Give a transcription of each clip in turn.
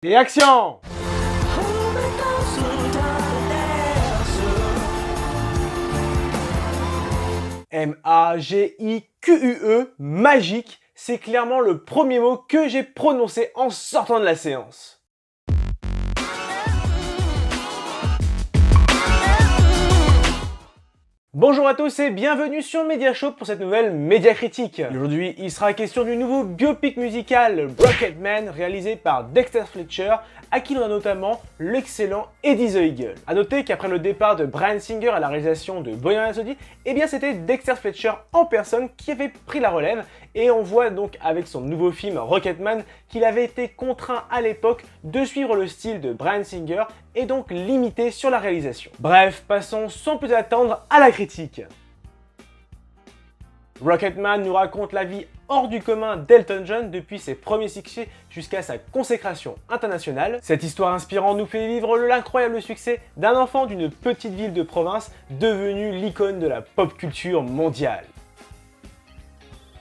Et action! M-A-G-I-Q-U-E, magique, c'est clairement le premier mot que j'ai prononcé en sortant de la séance. Bonjour à tous et bienvenue sur Media Show pour cette nouvelle média critique. Aujourd'hui, il sera question du nouveau biopic musical Rocketman réalisé par Dexter Fletcher, à qui l'on a notamment l'excellent Eddie the Eagle. A noter qu'après le départ de Bryan Singer à la réalisation de Bohemian Rhapsody, eh bien c'était Dexter Fletcher en personne qui avait pris la relève, et on voit donc avec son nouveau film Rocketman qu'il avait été contraint à l'époque de suivre le style de Bryan Singer et donc limité sur la réalisation. Bref, passons sans plus attendre à la critique. Rocketman nous raconte la vie hors du commun d'Elton John depuis ses premiers succès jusqu'à sa consécration internationale. Cette histoire inspirante nous fait vivre l'incroyable succès d'un enfant d'une petite ville de province devenu l'icône de la pop culture mondiale.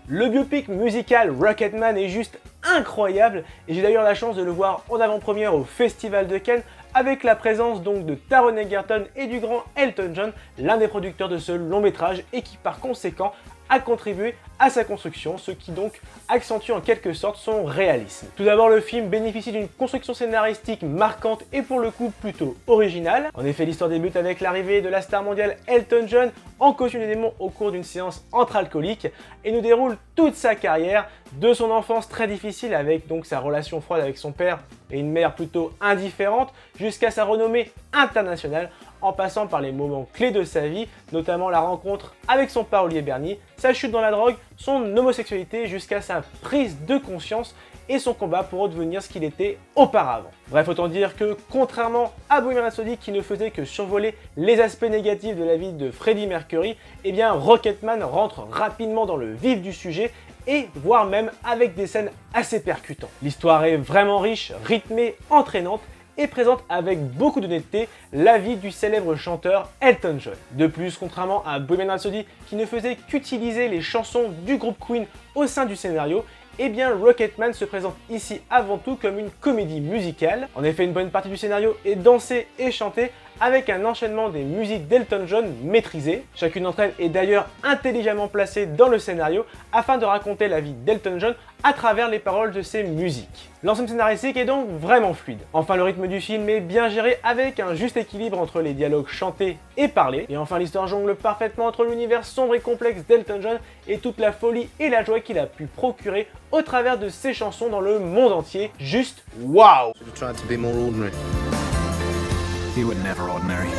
Le biopic musical Rocketman est juste incroyable et j'ai d'ailleurs la chance de le voir en avant-première au Festival de Cannes avec la présence donc de Taron Egerton et du grand Elton John, l'un des producteurs de ce long métrage et qui par conséquent a contribué à sa construction, ce qui donc accentue en quelque sorte son réalisme. Tout d'abord, le film bénéficie d'une construction scénaristique marquante et pour le coup plutôt originale. En effet, l'histoire débute avec l'arrivée de la star mondiale Elton John en costume de démon au cours d'une séance entre alcooliques et nous déroule toute sa carrière, de son enfance très difficile avec donc sa relation froide avec son père et une mère plutôt indifférente, jusqu'à sa renommée internationale en passant par les moments clés de sa vie, notamment la rencontre avec son parolier Bernie, sa chute dans la drogue, son homosexualité jusqu'à sa prise de conscience et son combat pour redevenir ce qu'il était auparavant. Bref, autant dire que contrairement à Bohemian Rhapsody qui ne faisait que survoler les aspects négatifs de la vie de Freddie Mercury, eh bien Rocketman rentre rapidement dans le vif du sujet et voire même avec des scènes assez percutantes. L'histoire est vraiment riche, rythmée, entraînante et présente avec beaucoup d'honnêteté la vie du célèbre chanteur Elton John. De plus, contrairement à Bohemian Rhapsody qui ne faisait qu'utiliser les chansons du groupe Queen au sein du scénario, eh bien Rocketman se présente ici avant tout comme une comédie musicale. En effet, une bonne partie du scénario est dansée et chantée avec un enchaînement des musiques d'Elton John maîtrisées. Chacune d'entre elles est d'ailleurs intelligemment placée dans le scénario afin de raconter la vie d'Elton John à travers les paroles de ses musiques. L'ensemble scénaristique est donc vraiment fluide. Enfin, le rythme du film est bien géré avec un juste équilibre entre les dialogues chantés et parlés. Et enfin, l'histoire jongle parfaitement entre l'univers sombre et complexe d'Elton John et toute la folie et la joie qu'il a pu procurer au travers de ses chansons dans le monde entier. Juste waouh! He was never ordinary.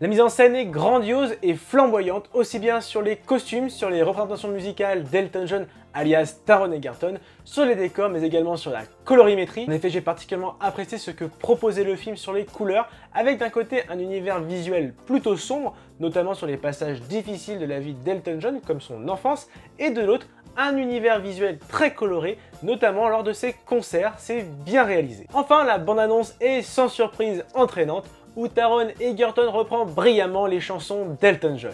La mise en scène est grandiose et flamboyante, aussi bien sur les costumes, sur les représentations musicales d'Elton John alias Taron Egerton, sur les décors mais également sur la colorimétrie. En effet, j'ai particulièrement apprécié ce que proposait le film sur les couleurs, avec d'un côté un univers visuel plutôt sombre, notamment sur les passages difficiles de la vie d'Elton John comme son enfance, et de l'autre un univers visuel très coloré, notamment lors de ses concerts, c'est bien réalisé. Enfin, la bande-annonce est sans surprise entraînante, où Taron Egerton reprend brillamment les chansons d'Elton John.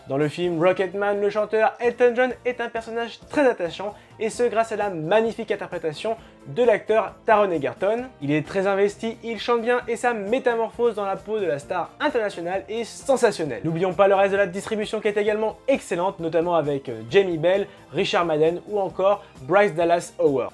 Dans le film Rocketman, le chanteur Elton John est un personnage très attachant, et ce grâce à la magnifique interprétation de l'acteur Taron Egerton. Il est très investi, il chante bien et sa métamorphose dans la peau de la star internationale est sensationnelle. N'oublions pas le reste de la distribution qui est également excellente, notamment avec Jamie Bell, Richard Madden ou encore Bryce Dallas Howard.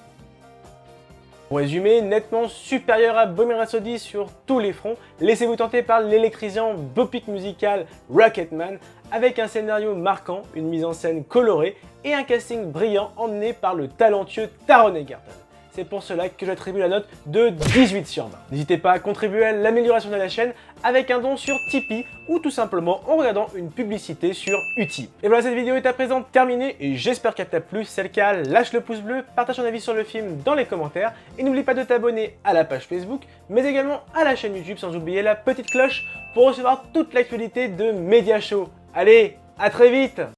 Pour résumer, nettement supérieur à Bohemian Rhapsody sur tous les fronts, laissez-vous tenter par l'électrisant biopic musical Rocketman avec un scénario marquant, une mise en scène colorée et un casting brillant emmené par le talentueux Taron Egerton. C'est pour cela que j'attribue la note de 18 sur 20. N'hésitez pas à contribuer à l'amélioration de la chaîne avec un don sur Tipeee ou tout simplement en regardant une publicité sur Utip. Et voilà, cette vidéo est à présent terminée et j'espère qu'elle t'a plu. Si c'est le cas, lâche le pouce bleu, partage ton avis sur le film dans les commentaires et n'oublie pas de t'abonner à la page Facebook mais également à la chaîne YouTube sans oublier la petite cloche pour recevoir toute l'actualité de Media Show. Allez, à très vite!